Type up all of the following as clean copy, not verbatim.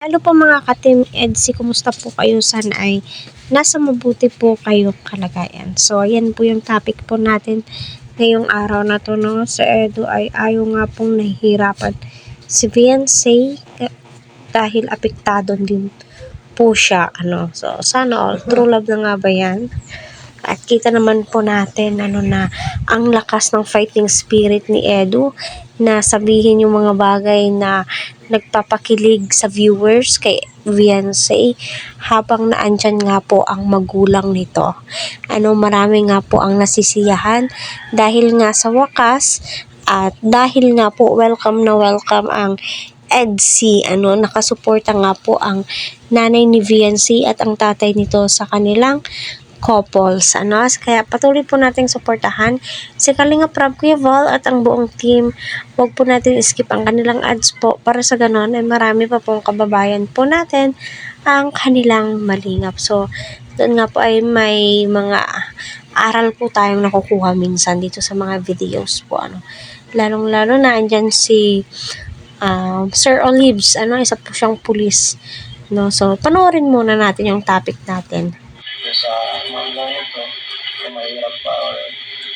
Hello po mga ka-Team EDSI, kumusta po kayo? Sana ay nasa mabuti po kayo kalagayan. So, ayan po yung topic po natin ngayong araw na to, no? Sa Edu ay ayaw nga pong nahihirapan si Fiancé dahil apektado din po siya, ano. So, sana all true love na nga ba yan? At kita naman po natin na ang lakas ng fighting spirit ni Edu na sabihin yung mga bagay na nagpapakilig sa viewers kay Fiancé habang naandyan nga po ang magulang nito. Marami nga po ang nasisiyahan dahil nga sa wakas at dahil nga po welcome na welcome ang EDSI, nakasuporta nga po ang nanay ni Fiancé at ang tatay nito sa kanilang couples, kaya patuloy po nating suportahan si Kalingap Rob, Kuya Val at ang buong team. Huwag po natin skip ang kanilang ads po para sa ganon ay marami pa pong kababayan po natin ang kanilang malingap. So, doon nga po ay may mga aral po tayong nakukuha minsan dito sa mga videos po, lalong-lalo na andyan si Sir Olives, isa po siyang pulis, So, panoorin muna natin yung topic natin. Sa mga ito, kung mahirap pa or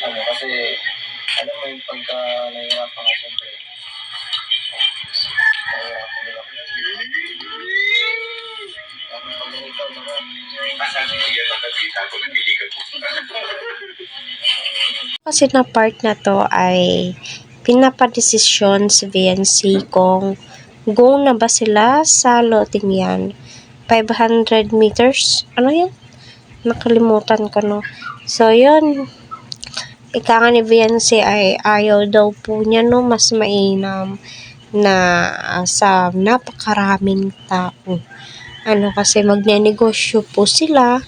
kasi alam mo yung pagka nahihirapan ka siyempre, nahihirapan nila ko. Pag ikaw naman, masabi ko yan ang nakita ko, nagbiligan ko. Kasi na part na to ay pinapadesisyon si Fiancé kung go na ba sila sa loting yan. 500 meters? Ano yan? Nakalimutan ko, no? So, yun. Ika nga ni Fiancé ay ayaw daw po niya, mas mainam na sa napakaraming tao. Kasi magnenegosyo po sila.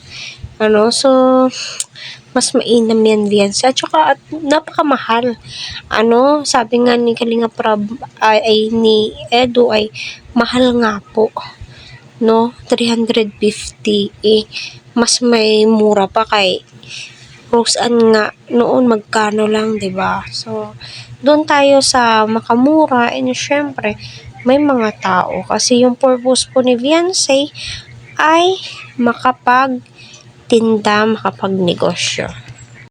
So, mas mainam yan, Fiancé. At saka, napakamahal. Sabi nga ni Kalingap Rob ay ni Edu ay mahal nga po. 350 mas may mura pa kay Rose Ann nga noon magkano lang, 'di ba? So doon tayo sa makamura, syempre may mga tao kasi yung purpose po ni Fiancé ay makapagtinda, makapagnegosyo.